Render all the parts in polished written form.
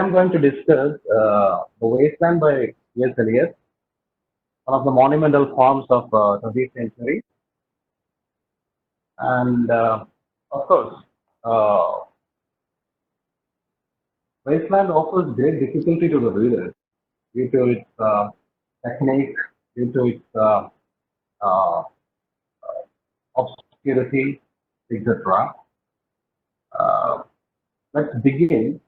am going to discuss The Wasteland by T.S. Eliot, one of the monumental poems of 20th century. And of course, Wasteland offers great difficulty to the reader due to its technique, due to its uh, obscurity, etc. Let's begin.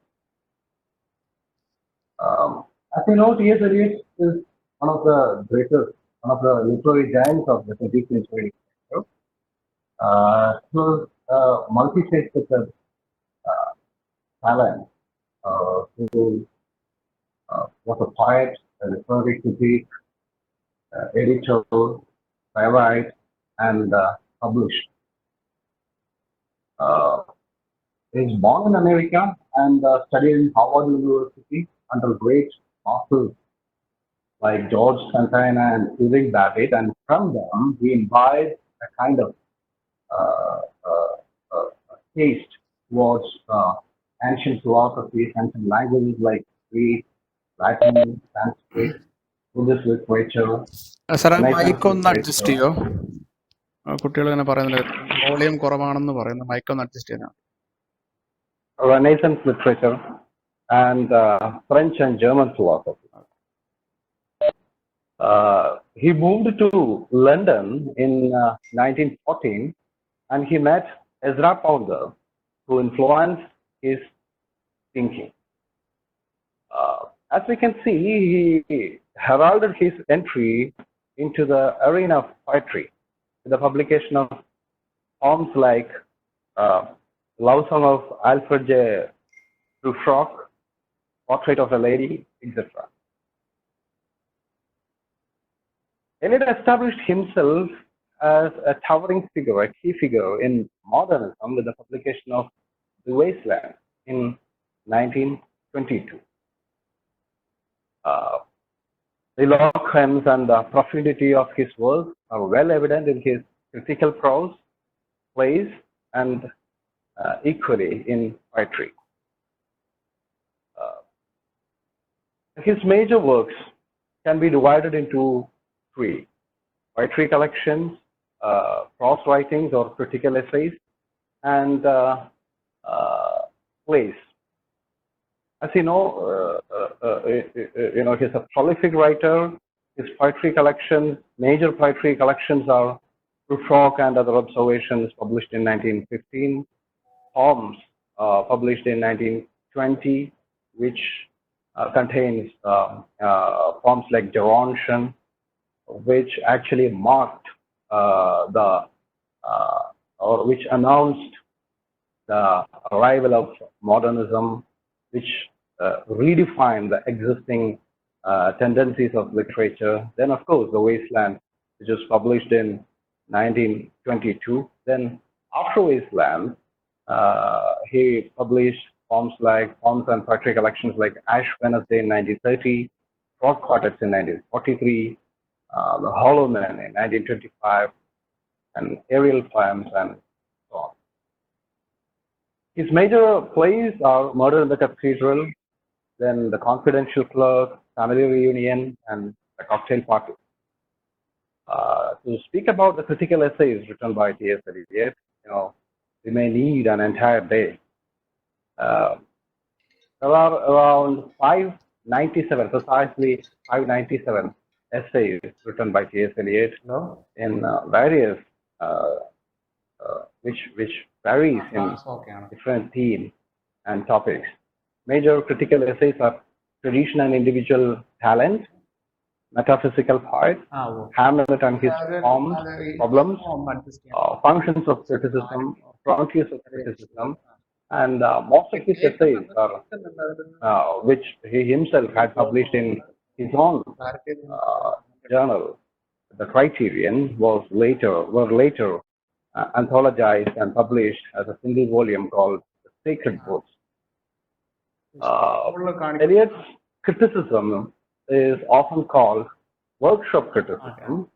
As you know, T.S. Eliot is one of the greatest, one of the literary giants of the 20th century. He was multifaceted talent. Who was a poet, a literary critic, editor, playwright, and publisher. He was born in America and studied in Harvard University under great masters like George Santayana and Irving Babbitt, and from them he imbibed a kind of taste towards ancient philosophies, ancient languages like Greek, Latin, Sanskrit, Buddhist literature, സാറേ Renaissance mic ഒന്ന് adjust literature, ചെയ്യോ? കുട്ടികൾ ഇങ്ങനെ പറയുന്നില്ല, volume കുറവാണെന്ന് പറയുന്നു. Mic ഒന്ന് adjust ചെയ്താൽ. Renaissance literature, and French and German philosophy. He moved to London in 1914, and he met Ezra Pound, who influenced his thinking. As we can see, he heralded his entry into the arena of poetry with the publication of poems like Love Song of Alfred J. Prufrock, Portrait of a Lady, etc. Eliot established himself as a towering figure, a key figure in modernism with the publication of The Wasteland in 1922. The eloquence and the profundity of his work are well evident in his critical prose, plays, and equally in poetry. His major works can be divided into three: poetry collections, prose writings or critical essays, and plays. As you know, he's a prolific writer. His poetry collections, major poetry collections, are Prufrock and Other Observations, published in 1915, poems published in 1920, which contains poems like Gerontion, which actually marked or which announced the arrival of modernism, which redefined the existing tendencies of literature. Then, of course, The Wasteland, which was published in 1922. Then, after Wasteland, he published poems and poetry collections like Ash Wednesday in 1930, Frog Quartets in 1943, The Hollow Man in 1925, and Aerial Poems, and so on. His major plays are Murder in the Cathedral, then The Confidential Clerk, Family Reunion, and The Cocktail Party. To speak about the critical essays written by T.S. Eliot, we may need an entire day. There are around 597, precisely 597 essays written by T.S. Eliot in various, which varies in different themes and topics. Major critical essays are Tradition and Individual Talent, Metaphysical Poet, Hamlet and His Problems, Functions of Criticism, Frontiers of Criticism, and most of his essays are which he himself had published in his own journal. The Criterion were later anthologized and published as a single volume called The Sacred Books. Eliot's criticism is often called workshop criticism,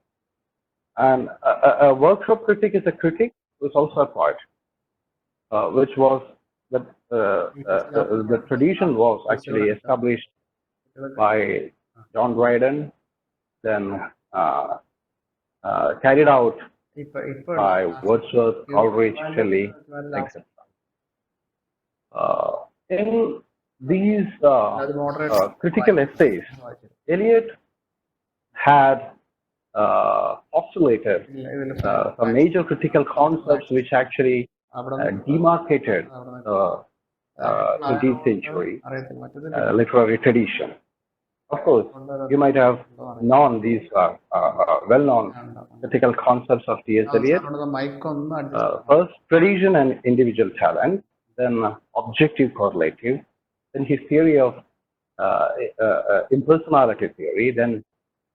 and a workshop critic is a critic who is also a poet, which was the tradition was actually established by John Dryden, then carried out by Wordsworth, Coleridge, Shelley, etc. In these critical essays, Eliot had postulated some major critical concepts which actually demarcated the 20th century literary tradition. Of course, you might have known these well-known critical concepts of T.S. Eliot. First, tradition and individual talent, then objective correlative, then his theory of impersonality theory, then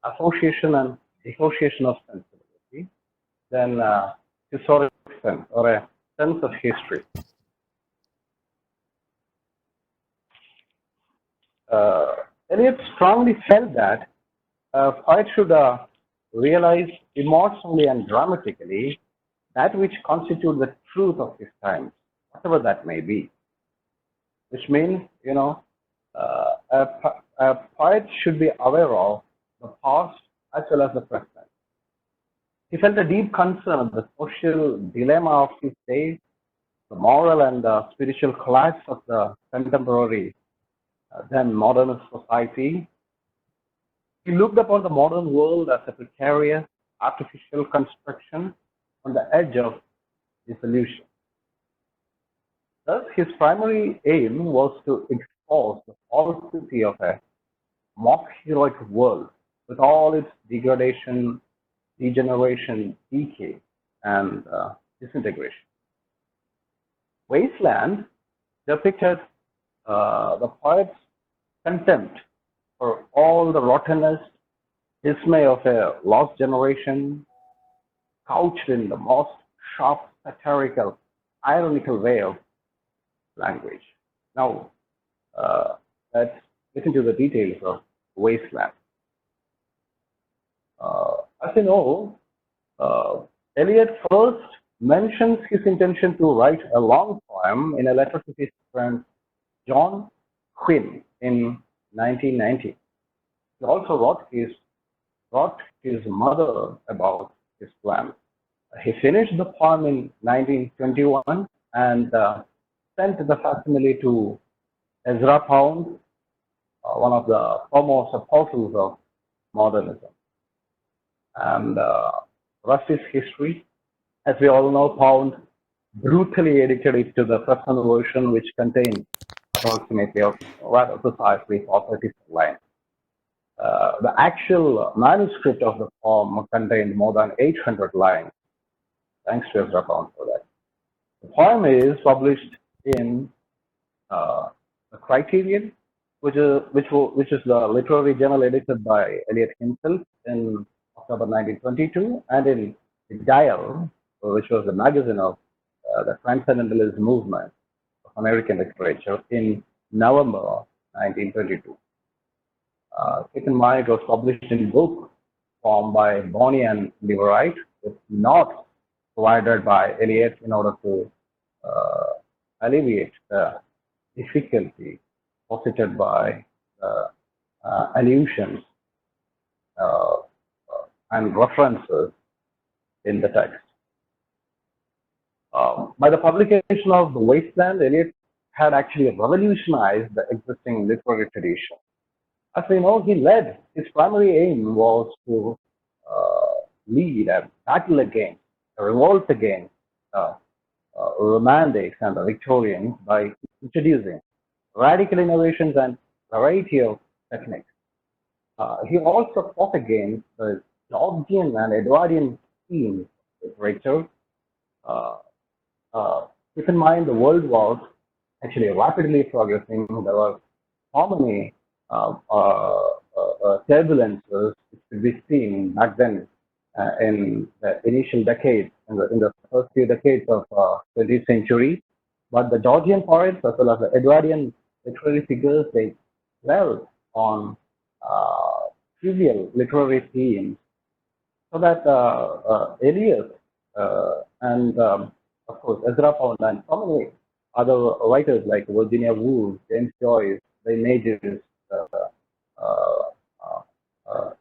association and dissociation of sensibility, then historic sense or a sense of history. Eliot strongly felt that poet should realize emotionally and dramatically that which constitutes the truth of his times, whatever that may be. Which means, you know, a poet should be aware of the past as well as the present. He felt a deep concern of the social dilemma of his day, the moral and the spiritual collapse of the contemporary then modernist society. He looked upon the modern world as a precarious, artificial construction on the edge of dissolution. Thus, his primary aim was to expose the falsity of a mock heroic world with all its degradation, degeneration, decay, and disintegration. Wasteland depicted the poet's contempt for all the rottenness, dismay of a lost generation, couched in the most sharp, satirical, ironical way of language. Now, let's get into the details of Wasteland. As you know, Eliot first mentions his intention to write a long poem in a letter to his friend John Quinn in 1990. He also wrote his mother about his plan. He finished the poem in 1921 and sent the facsimile to Ezra Pound, one of the foremost apostles of modernism. And rest is history. As we all know, Pound brutally edited it to the present version, which contains approximately, or rather precisely, 434 lines. The actual manuscript of the poem contained more than 800 lines. Thanks to Ezra Pound for that. The poem is published in the Criterion, which is the literary journal edited by Eliot himself in October 1922, and in the Dial, which was the magazine of the Transcendentalist movement of American literature, in November 1922. 𝐤𝐴𝐚𝐬𝐭 was published in book form by Bonney and Leverett, with notes provided by Eliot in order to alleviate the difficulty posited by allusions and references in the text. By the publication of The Wasteland, Eliot had actually revolutionized the existing literary tradition. As we know, his primary aim was to lead a battle against, a revolt against romantics and the Victorians by introducing radical innovations and variety of techniques. He also fought against the Georgian and Edwardian themes of literature. Keep in mind, the world was actually rapidly progressing. There were so many turbulences which could be seen back then in the initial decades, in the first few decades of 20th century. But the Georgian poets, as well as the Edwardian literary figures, they dwell on trivial literary themes, so that Eliot and of course Ezra Pound and so many other writers like Virginia Woolf, James Joyce, the images,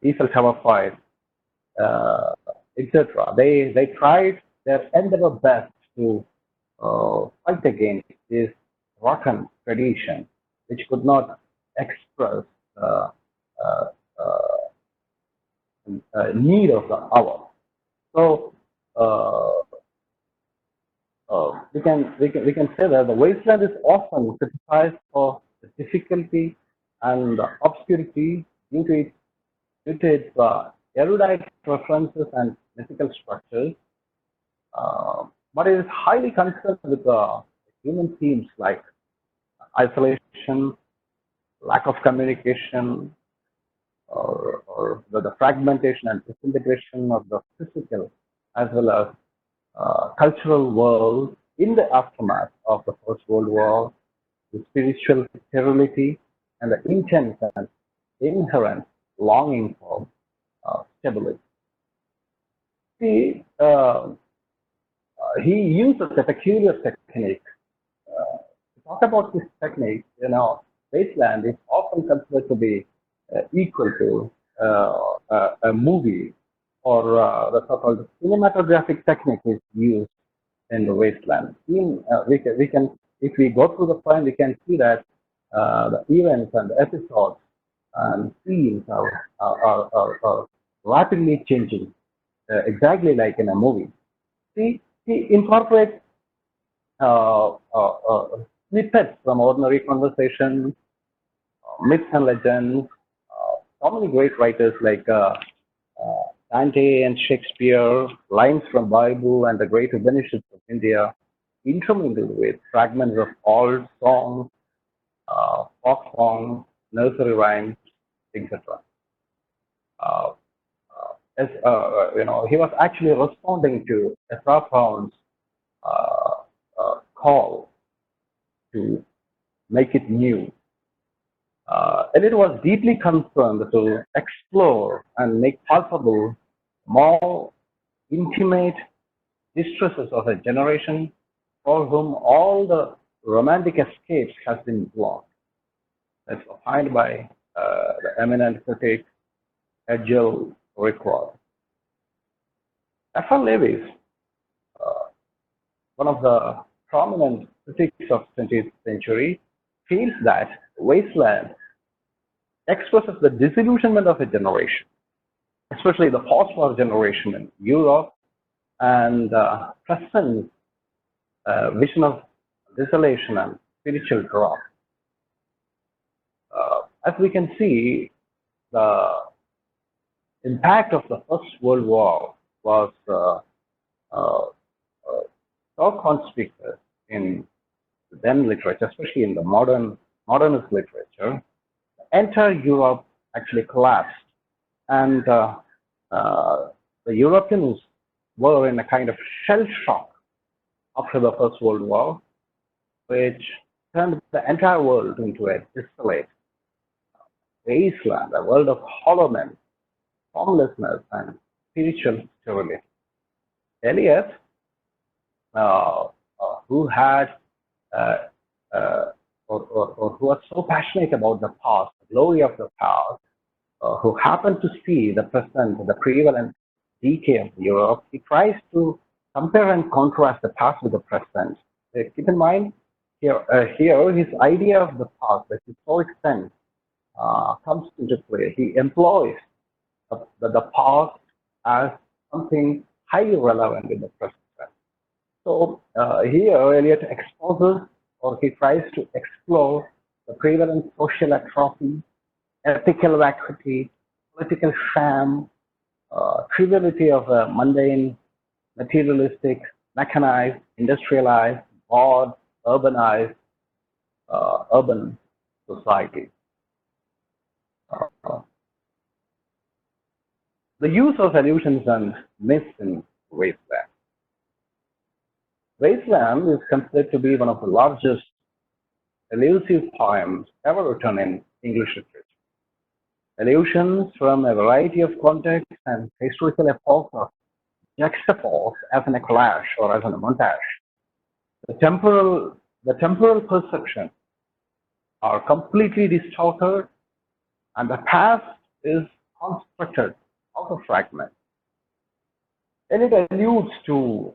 Eiffel Tower fight, etc. They tried their endeavor best to fight against this rotten tradition, which could not express uh, uh, need of the hour. So we can say that the wasteland is often criticized for the difficulty and the obscurity due to its erudite references and mythical structures, but it is highly concerned with human themes like isolation, lack of communication, or the fragmentation and disintegration of the physical as well as cultural world in the aftermath of the First World War, the spiritual sterility, and the intense and inherent longing for stability. He uses a peculiar technique. To talk about this technique, wasteland is often considered to be equal to a movie, or the so-called cinematographic technique is used in the wasteland. We can, if we go through the film, we can see that the events and the episodes and scenes are rapidly changing, exactly like in a movie. He incorporates snippets from ordinary conversations, myths and legends. So many great writers like Dante and Shakespeare, lines from Bible and the great Upanishads of India, intermingled with fragments of old songs, folk songs, nursery rhymes, etc. He was actually responding to 𝐓𝐴 call to make it new. And it was deeply concerned to explore and make palpable more intimate distresses of a generation for whom all the romantic escapes has been blocked. That's opined by the eminent critic 𝐓𝐴. F.L. Lewis, one of the prominent critics of 20th century, feels that wasteland expresses the disillusionment of a generation, especially the post-war generation in Europe, and present vision of desolation and spiritual drop. As we can see, the impact of the First World War was so conspicuous in the then literature, especially in the modernist literature. Entire Europe actually collapsed, and the Europeans were in a kind of shell shock after the First World War, which turned the entire world into a desolate wasteland, a world of hollowness, formlessness, and spiritual sterility. Eliot, who had or who was so passionate about the past, the glory of the past, who happened to see the present, the prevalent decay of Europe, he tries to compare and contrast the past with the present. Keep in mind, here his idea of the past, the historic sense, comes into play. He employs the past as something highly relevant in the present. So here Eliot exposes, or he tries to explore, the prevalent social atrophy, ethical vacuity, political sham, triviality of a mundane, materialistic, mechanized, industrialized, bored, urbanized, urban society. The use of allusions and myths in wasteland. Wasteland is considered to be one of the largest allusive poems ever written in English literature. Allusions from a variety of contexts and historical epochs are juxtaposed as an collage or as a montage. The temporal the temporal perception are completely distorted and the past is constructed out of fragments. And it alludes to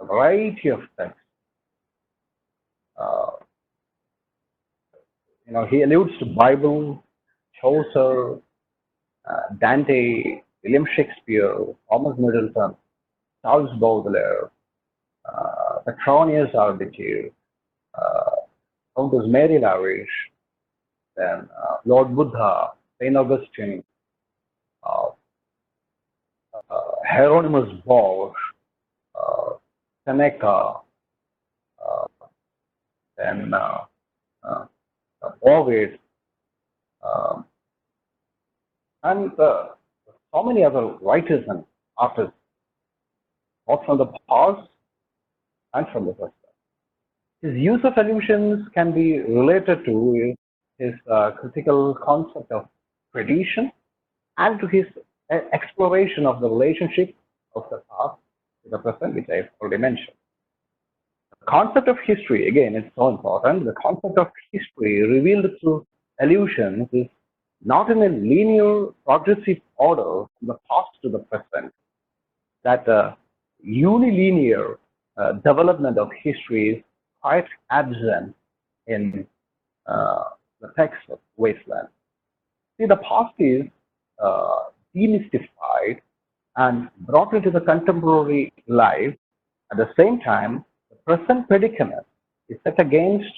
a variety of texts. He alludes to Bible, Chaucer, Dante, William Shakespeare, Thomas Middleton, Charles Baudelaire, Petronius Arditi, Countess Mary Lavish, then Lord Buddha, Saint Augustine, Hieronymus Bosch, Seneca, then Ovid, and so many other writers and artists, both from the past and from the present. His use of allusions can be related to his critical concept of tradition and to his exploration of the relationship of the past to the present, which I've already mentioned. The concept of history, again, is so important. The concept of history revealed through allusions is not in a linear, progressive order from the past to the present. That unilinear development of history is quite absent in the text of Wasteland. See, the past is demystified and brought into the contemporary life. At the same time, the present predicament is set against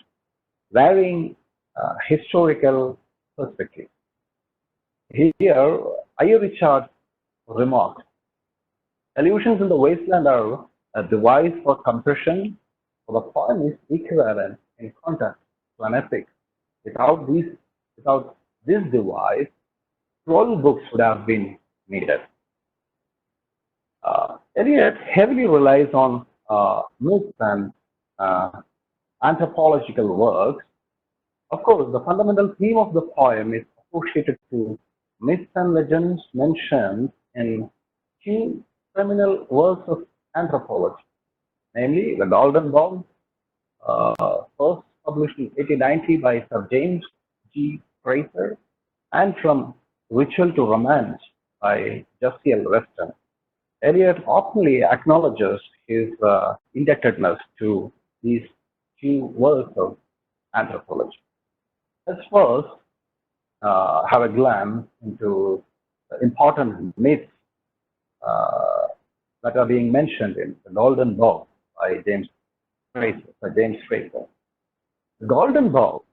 varying historical perspectives. Here, I.A. Richard remarked, allusions in the Wasteland are a device for compression, for the poem is equivalent in context to an epic. Without this device, 12 books would have been needed. Eliot heavily relies on myths and anthropological works. Of course, the fundamental theme of the poem is associated to myths and legends mentioned in two seminal works of anthropology, namely the Golden Bough, first published in 1890 by Sir James G. Fraser, and from Ritual to Romance by J.C.L. Weston. Eliot openly acknowledges his indebtedness to these two works of anthropology. Let's first have a glance into the important myths that are being mentioned in the Golden Bough by James Fraser. The Golden Bough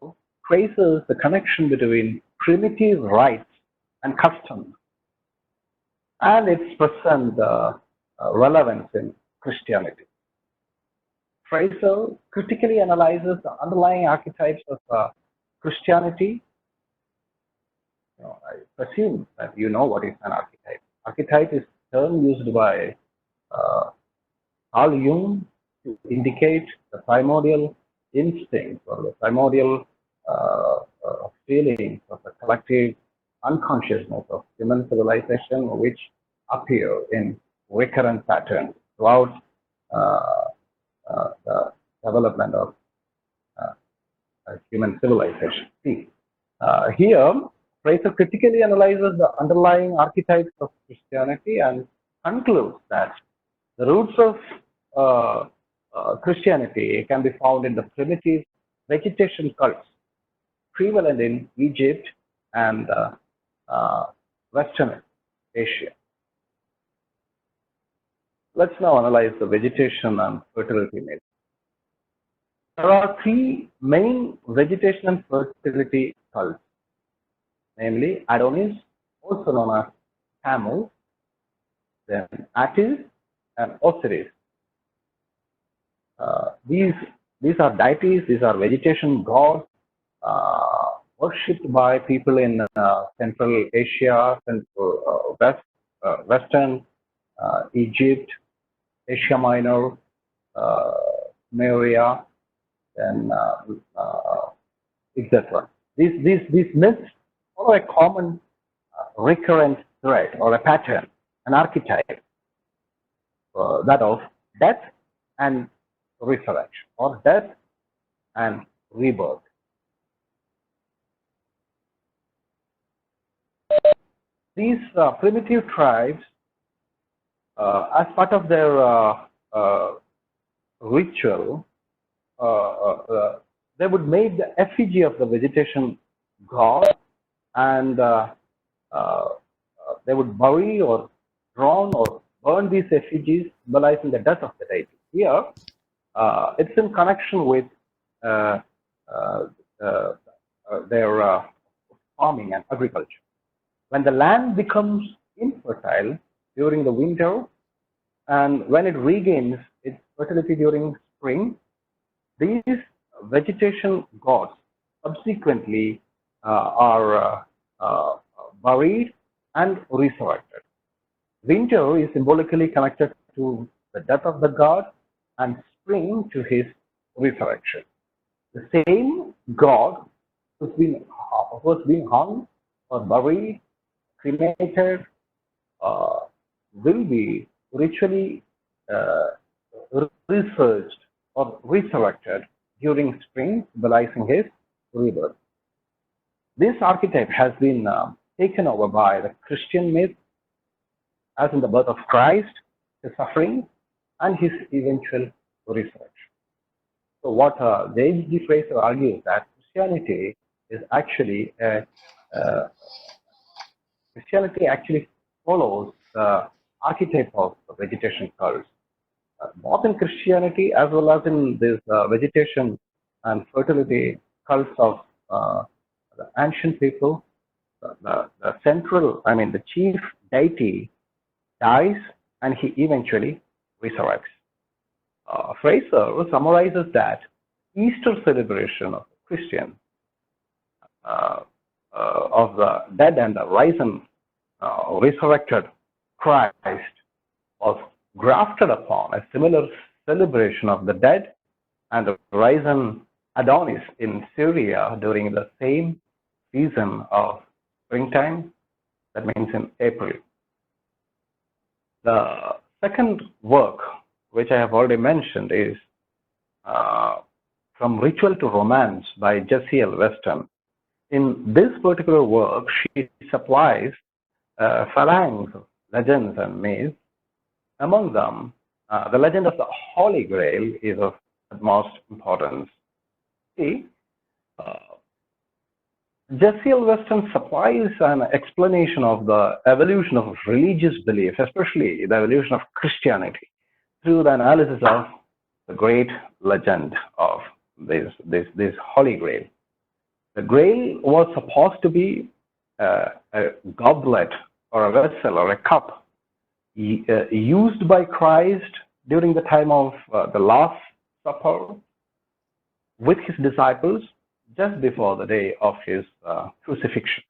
traces the connection between primitive rites and customs and its present relevance in Christianity. Fraser critically analyzes the underlying archetypes of Christianity. I presume that you know what is an archetype. Archetype is a term used by Carl Jung to indicate the primordial instincts or the primordial feelings of the collective unconsciousness of human civilization, which appear in recurrent patterns throughout the development of human civilization. See, here, Fraser critically analyzes the underlying archetypes of Christianity and concludes that the roots of Christianity can be found in the primitive vegetation cults prevalent in Egypt and Western Asia. Let's now analyze the vegetation and fertility myths. There are three main vegetation and fertility cults, namely Adonis, also known as Camel, then Attis and Osiris. These are deities, these are vegetation gods worshipped by people in Central Asia, Western Egypt, Asia Minor, Sumeria, and etc. These myths follow a common recurrent thread or a pattern, an archetype, that of death and resurrection, or death and rebirth. These primitive tribes, as part of their ritual, they would make the effigy of the vegetation god, and they would bury or drown or burn these effigies, symbolizing the death of the deity. Here, it's in connection with their farming and agriculture. When the land becomes infertile during the winter, and when it regains its fertility during spring, these vegetation gods subsequently are buried and resurrected. Winter is symbolically connected to the death of the god, and spring to his resurrection. The same god who's been hung or buried, cremated, will be ritually researched or resurrected during spring, symbolizing his rebirth. This archetype has been taken over by the Christian myth, as in the birth of Christ, his suffering, and his eventual resurrection. So what J.G. Fraser argues that Christianity actually follows the archetype of the vegetation cults, both in Christianity as well as in this vegetation and fertility cults of the ancient people. The chief deity dies and he eventually resurrects. Fraser summarizes that Easter celebration of Christians of the dead and the risen, resurrected Christ was grafted upon a similar celebration of the dead and the risen Adonis in Syria during the same season of springtime, that means in April. The second work, which I have already mentioned, is From Ritual to Romance by Jessie L. Weston. In this particular work, she supplies phalanx of legends and myths. Among them, the legend of the Holy Grail is of utmost importance. See, Jessie L. Weston supplies an explanation of the evolution of religious belief, especially the evolution of Christianity, through the analysis of the great legend of this Holy Grail. The Grail was supposed to be a goblet or a vessel or a cup used by Christ during the time of the Last Supper with his disciples just before the day of his crucifixion.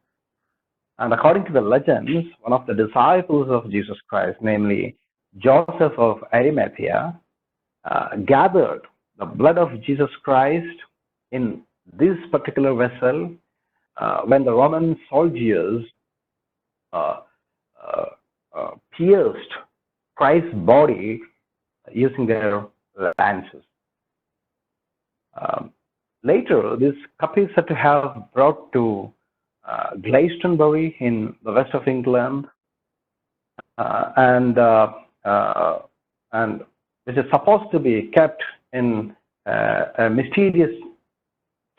And according to the legends, one of the disciples of Jesus Christ, namely Joseph of Arimathea, gathered the blood of Jesus Christ in this particular vessel when the Roman soldiers pierced Christ's body using their lances. Later, this cup is said to have brought to Glastonbury in the west of England, and which is supposed to be kept in a mysterious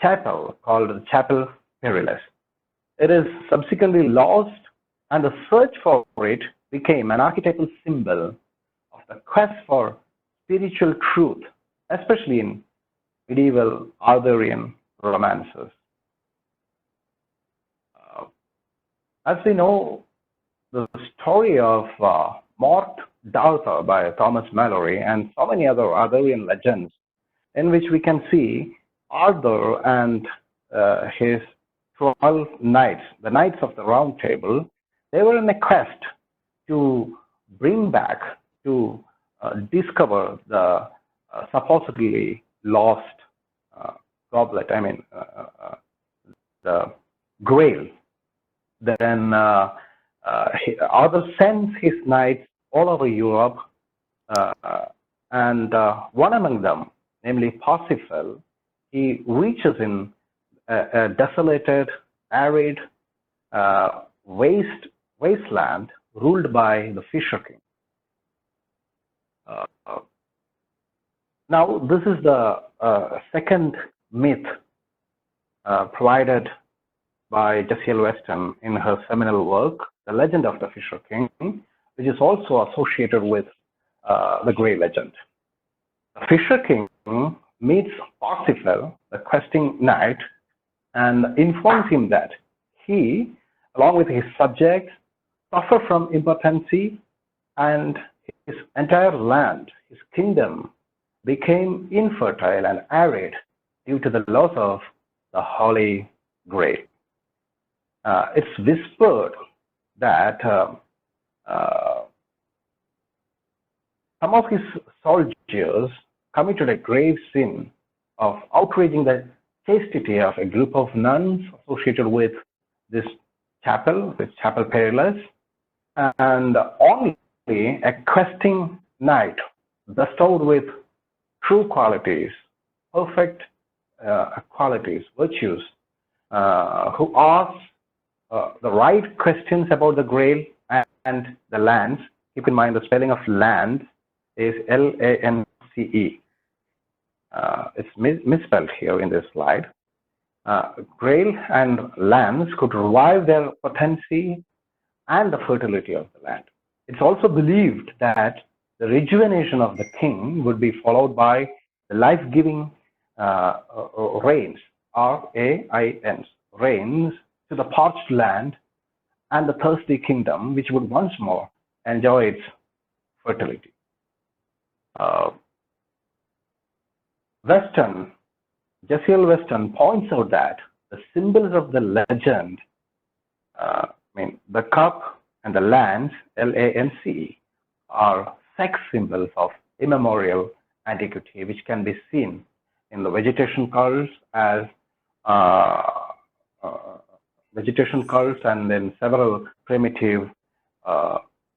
chapel called the Chapel Perilous. It is subsequently lost, and the search for it became an archetypal symbol of the quest for spiritual truth, especially in medieval Arthurian romances. As we know, the story of Morte d'Arthur by Thomas Malory and so many other Arthurian legends, in which we can see Arthur and his 12 knights, the Knights of the Round Table, they were in a quest to bring back, to discover the supposedly lost goblet, the Grail. Then Arthur sends his knights all over Europe, and one among them namely Parsifal, he reaches in a desolated, arid wasteland ruled by the Fisher King. Now, this is the second myth provided by Jessie Weston in her seminal work, The Legend of the Fisher King, which is also associated with the Grey legend. The Fisher King meets Parsifal, the questing knight, and informs him that he, along with his subjects, suffer from impotency, and his entire land, his kingdom, became infertile and arid due to the loss of the Holy Grail. It's whispered that some of his soldiers committed a grave sin of outraging the chastity of a group of nuns associated with this chapel, with Chapel Perilous, and only a questing knight bestowed with true qualities, perfect qualities, virtues, who asks the right questions about the Grail and the lands. Keep in mind the spelling of land is L-A-N-C-E. It's misspelled here in this slide. Grail and lands could revive their potency and the fertility of the land. It's also believed that the rejuvenation of the king would be followed by the life-giving rains, R-A-I-N, rains to the parched land and the thirsty kingdom, which would once more enjoy its fertility. Jessie Weston points out that the symbols of the legend, the cup and the lands, L-A-N-C, are sex symbols of immemorial antiquity, which can be seen in the vegetation cults as vegetation cults and in several primitive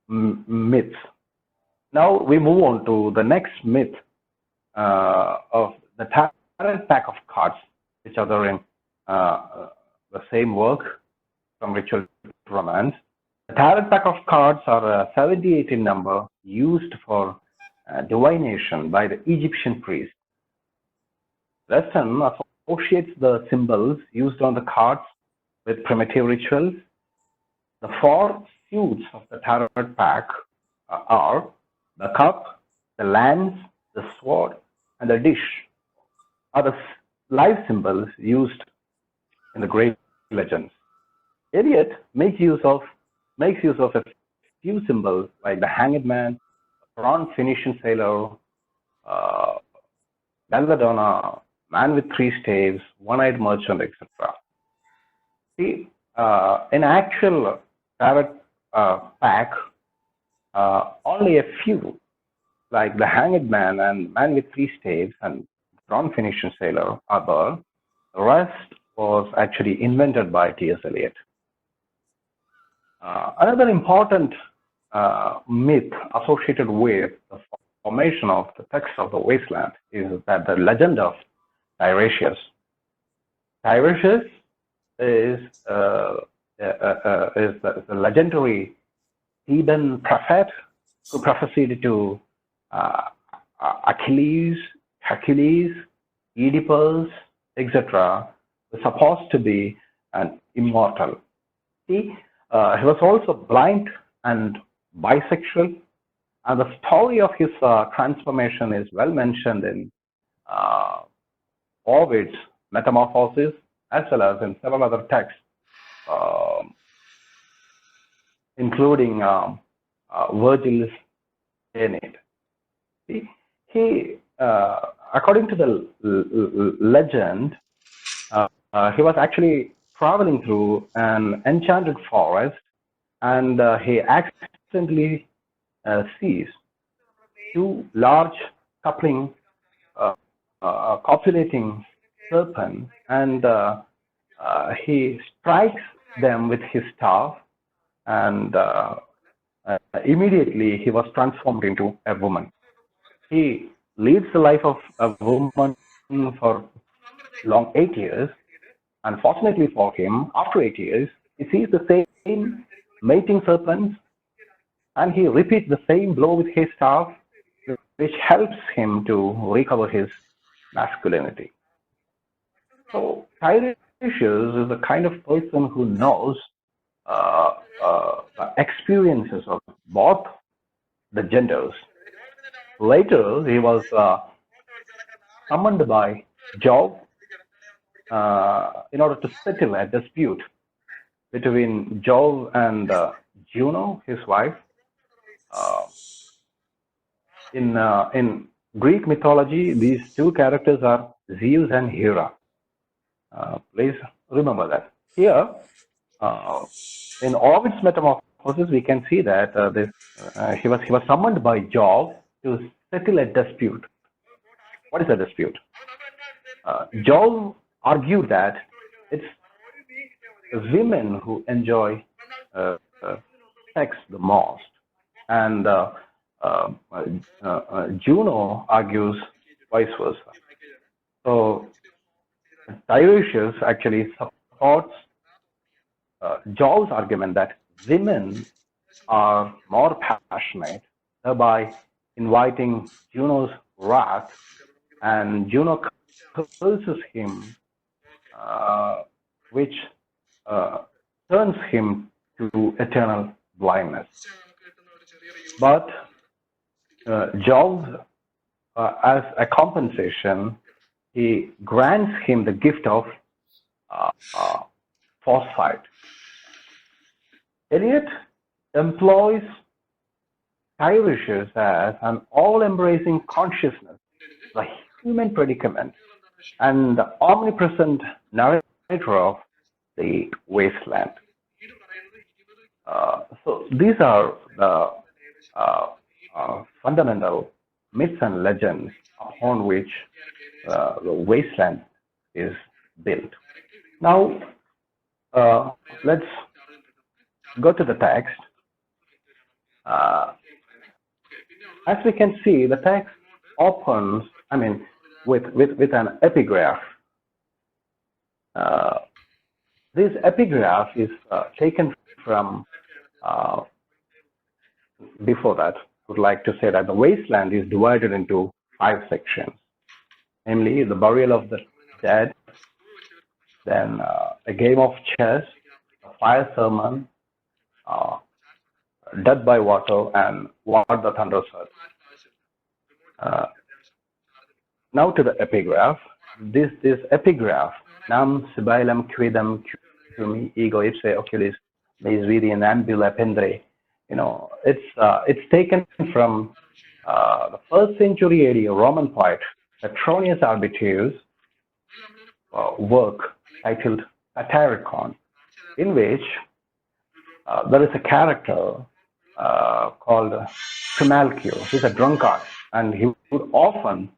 myths. Now we move on to the next myth of the Tarot pack of cards, which are there in the same work from Ritual Romance. The Tarot pack of cards are 78 in number, used for divination by the Egyptian priests. Weston associates the symbols used on the cards with primitive rituals. The four suits of the Tarot pack are the cup, the lance, the sword, and the dish are the life symbols used in the Grey legends. Eliot makes use of a few symbols like the Hanged Man, Bronze Phoenician Sailor, Belladonna, Man with Three Staves, One-Eyed Merchant, etc. See, in actual Tarot pack, only a few, like the Hanged Man and Man with Three Staves and Bronze Phoenician Sailor, are there. The rest was actually invented by T.S. Eliot. Another important myth associated with the formation of the text of the wasteland is that the legend of Tiresias. Tiresias is the legendary Theban prophet who prophesied to Achilles, Hercules, Oedipus, etc., was supposed to be an immortal. He was also blind and bisexual, and the story of his transformation is well mentioned in Ovid's Metamorphoses, as well as in several other texts, including Virgil's Aeneid. He according to the legend, he was actually traveling through an enchanted forest, and he accidentally sees two large copulating serpents, and he strikes them with his staff, and immediately he was transformed into a woman. He leads the life of a woman for long 8 years. Unfortunately for him, after 8 years, he sees the same mating serpents and he repeats the same blow with his staff, which helps him to recover his masculinity. So Tiresias is the kind of person who knows experiences of both the genders. Later, he was summoned by Jove in order to settle a dispute between Jove and Juno, his wife. In Greek mythology, these two characters are Zeus and Hera. Please remember that. Here, in Ovid's Metamorphosis, we can see that he was summoned by Jove to settle a dispute. What is a dispute? Jove argued that it's women who enjoy sex the most, and Juno argues vice versa. So Tiresias actually supports Jove's argument that women are more passionate, thereby inviting Juno's wrath, and Juno curses him, which turns him to eternal blindness. But Jove, as a compensation, he grants him the gift of foresight. Eliot employs Tiresias as an all-embracing consciousness, the human predicament, and the omnipresent narrator of the wasteland. So these are the fundamental myths and legends upon which the wasteland is built. Now, let's go to the text. As we can see, the text opens, with an epigraph. This epigraph is taken from, before that, I would like to say that the wasteland is divided into 5 sections, namely the burial of the dead, then a game of chess, a fire sermon, death by water, and what the thunder said. Now to the epigraph. This epigraph, Nam Sibailum Quidam Cumi Ego Ipse Oculis Meis Vidi and Ambula Pendre. It's taken from the 1st century AD Roman poet Petronius Arbiteus' work titled Satyricon, in which there is a character called 𝐓𝐡𝐞. He's a drunkard, and he would often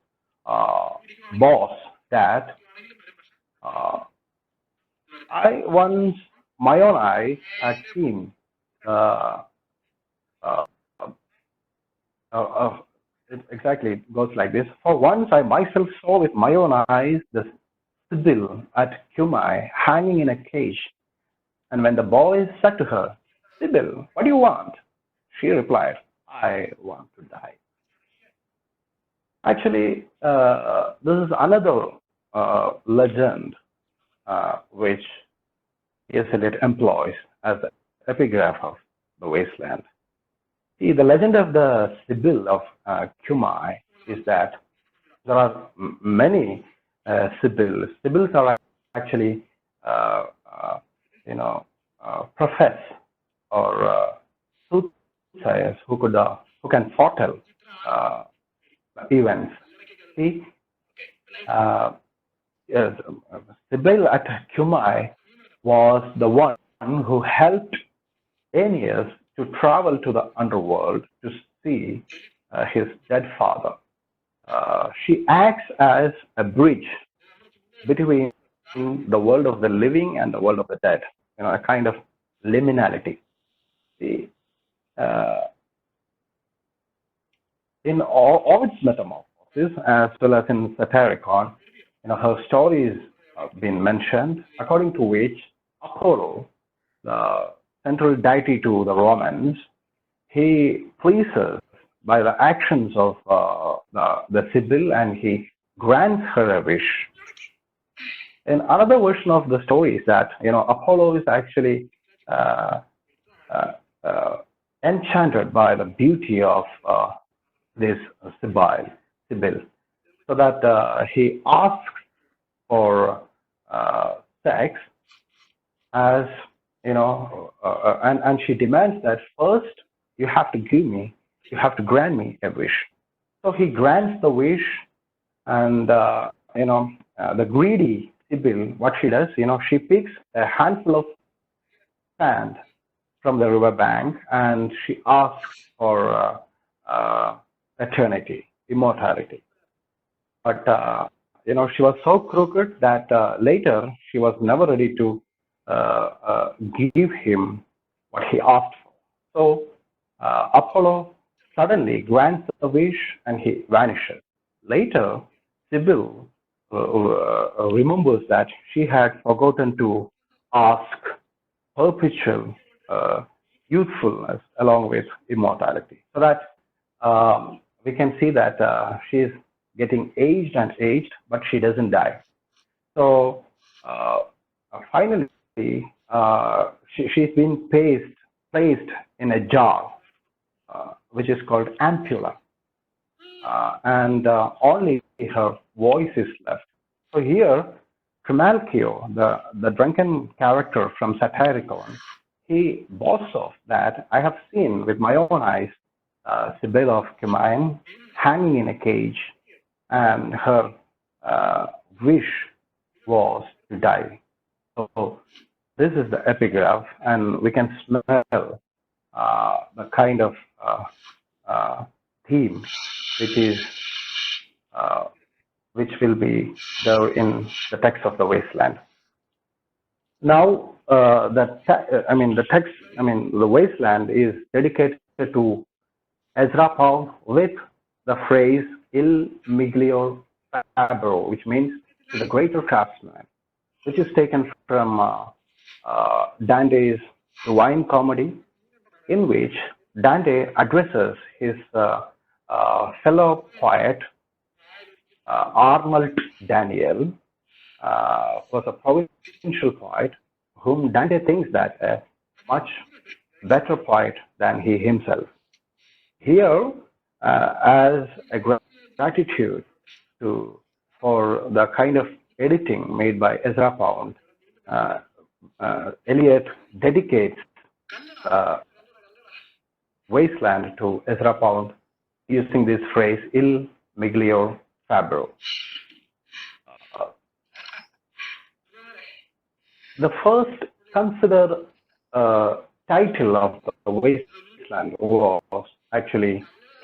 boast that my own eyes had seen it exactly goes like this. For once I myself saw with my own eyes the Sibyl at Cumae hanging in a cage, and when the boys said to her, "Sibyl, what do you want?" she replied, "I want to die." Actually, this is another legend which Eliot employs as the epigraph of the wasteland. See, the legend of the Sibyl of Cumae is that there are many Sibyls. Sibyls are actually, prophets or soothsayers who can foretell events. See, Sibyl at Cumae was the one who helped Aeneas to travel to the underworld to see his dead father. She acts as a bridge between the world of the living and the world of the dead, a kind of liminality. In Ovid's Metamorphosis, this as well as in Satyricon, her stories have been mentioned, according to which Apollo, the central deity to the Romans, he pleases by the actions of the Sibyl, and he grants her a wish. In another version of the story is that Apollo is actually enchanted by the beauty of this Sibyl, so that he asks for sex, as and she demands that first you have to grant me a wish. So he grants the wish, and the greedy Sibyl, what she does, she picks a handful of sand from the river bank, and she asks for eternity, immortality. But she was so crooked that later she was never ready to give him what he asked for. So Apollo suddenly grants the wish, and he vanishes. Later, Sibyl remembers that she had forgotten to ask perpetual youthfulness along with immortality. So that we can see that she is getting aged and aged, but she doesn't die. So finally, she's been placed in a jar, which is called ampulla, and only her voice is left. So here, 𝐴, the drunken character from Satyricon, he boasts of that I have seen with my own eyes Sibyl of Ķimain hanging in a cage, and her wish was to die. So this is the epigraph, and we can smell the kind of theme which will be there in the text of the wasteland. Now, the wasteland is dedicated to 𝐓𝐴 with the phrase il miglior fabbro, which means the greater craftsman, which is taken from Dante's Divine Comedy, in which Dante addresses his fellow poet Arnold Daniel, was a provincial poet whom Dante thinks that a much better poet than he himself. Here, as a gratitude for the kind of editing made by 𝐓𝐴, Eliot dedicates Wasteland to 𝐓𝐴 using this phrase il miglior fabbro. The first considered title of the Wasteland was actually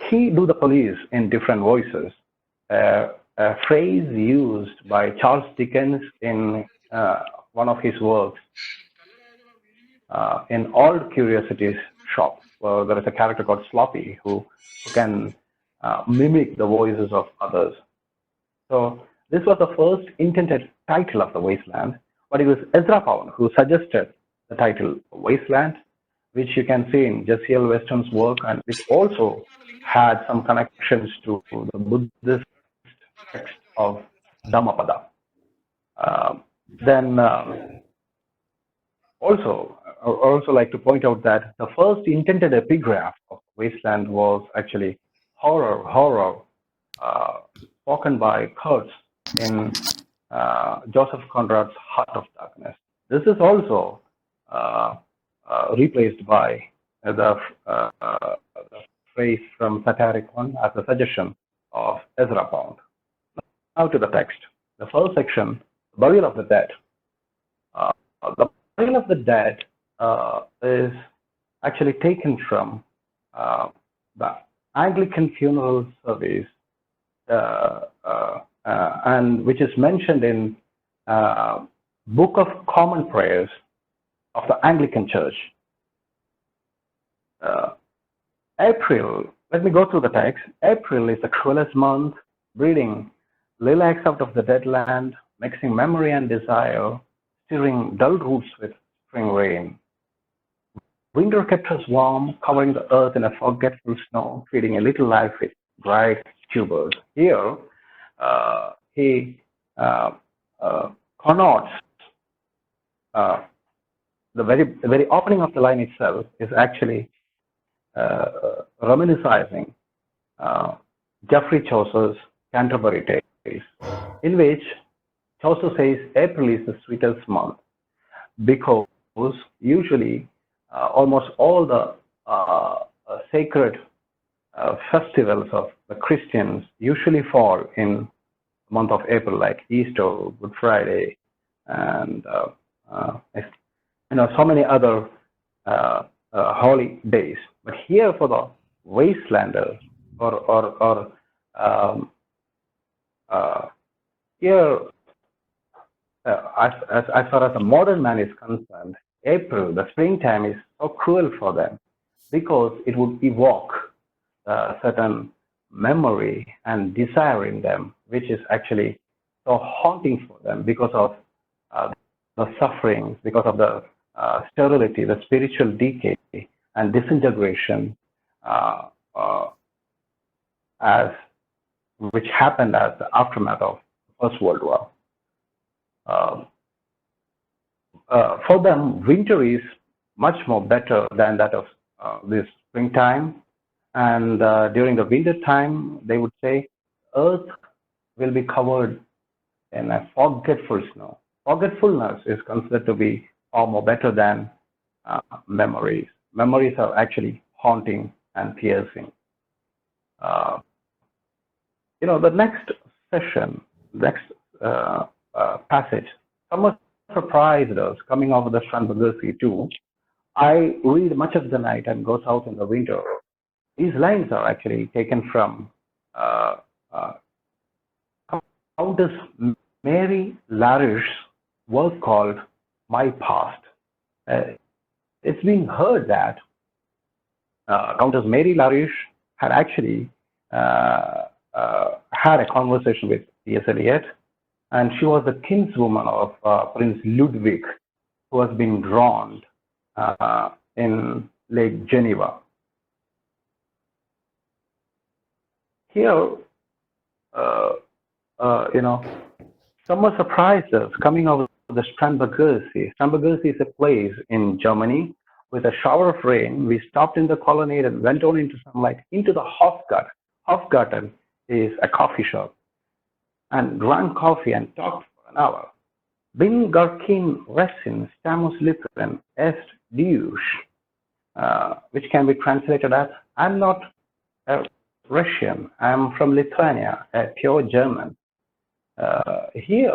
"He Do the Police" in different voices, a phrase used by Charles Dickens in one of his works, in Old Curiosities Shop, where there is a character called Sloppy who can mimic the voices of others. So this was the first intended title of the Wasteland, but it was 𝐓𝐴 who suggested the title Wasteland, which you can see in Jesiel Weston's work, and which also had some connections to the Buddhist text of Dhammapada. Then also, I would also like to point out that the first intended epigraph of Wasteland was actually horror, spoken by Kurtz in Joseph Conrad's Heart of Darkness. This is also replaced by the phrase from Satyricon as a suggestion of 𝐓𝐴. Now to the text. The first section, burial of the dead. The burial of the dead is actually taken from the Anglican funeral service, and which is mentioned in Book of Common Prayers of the Anglican Church. April, let me go through the text. April is the cruelest month. breeding lilacs out of the dead land, mixing memory and desire, stirring dull roots with spring rain. Winter kept us warm, covering the earth in a forgetful snow, feeding a little life with bright tubers. Here, he connotes the very opening of the line itself is actually reminiscing Geoffrey Chaucer's Canterbury Tales, in which Chaucer says April is the sweetest month because usually almost all the sacred festivals of the Christians usually fall in the month of April, like Easter, Good Friday, and so many other holy days. But here, for the wastelanders, here, as far as the modern man is concerned, April, the springtime, is so cruel for them because it would evoke certain memory and desire in them, which is actually so haunting for them because of the sufferings, because of the sterility, the spiritual decay and disintegration which happened as the aftermath of the First World War. For them, winter is much more better than that of this springtime. And during the winter time, they would say, earth will be covered in a forgetful snow. Forgetfulness is considered to be far more better than memories. Memories are actually haunting and piercing. The next session, next passage, somewhat surprised us coming over the Strandberger Sea too. I read much of the night and goes out in the winter. These lines are actually taken from Countess Mary Larish's work called My Past. It's being heard that Countess Mary Larish had actually had a conversation with T.S. Eliot, and she was the kinswoman of Prince Ludwig, who has been drowned in Lake Geneva. Here, someone surprised us coming over the Strandberger Sea. Strandberger Sea is a place in Germany. With a shower of rain, we stopped in the colonnade and went on into sunlight into the Hofgarten. Hofgarten is a coffee shop, and drank coffee and talked for an hour. Bin gar kein Russin, stamus Lippen, est Deutsch, which can be translated as, I'm not a Russian, I'm from Lithuania, a pure German. Here,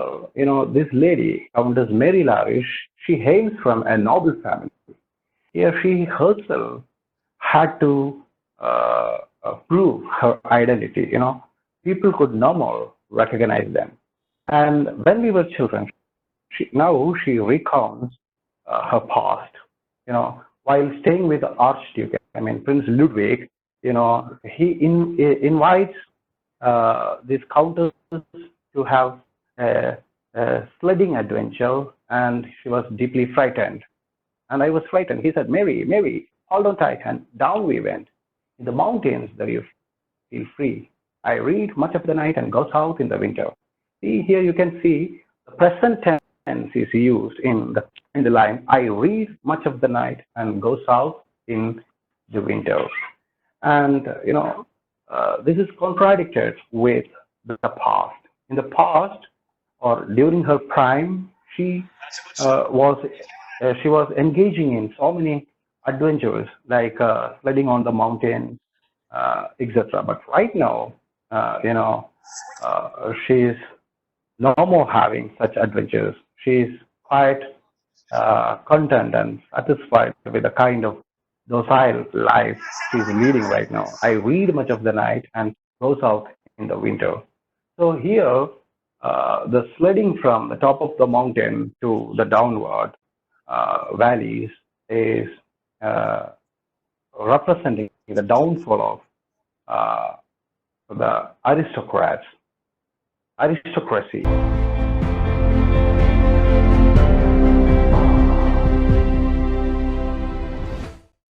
this lady, Countess Mary Larish, she hails from a noble family. Here she herself had to prove her identity. People could no more recognize them. And when we were children, now she recounts her past. While staying with the Archduke, Prince Ludwig, he invites this countess to have a sledding adventure, and she was deeply frightened. And I was frightened. He said, Mary, hold on tight. And down we went. In the mountains, there you feel free. I read much of the night and go south in the winter. See, here you can see the present tense is used in the line, I read much of the night and go south in the winter. And, this is contradicted with the past. In the past, or during her prime, she was engaging in so many adventures like sledding on the mountain, etc. But right now, she's no more having such adventures. She's quite content and satisfied with the kind of docile life she's leading right now. I read much of the night and goes out in the winter. So here, the sledding from the top of the mountain to the downward valleys is representing the downfall of the aristocrats aristocracy.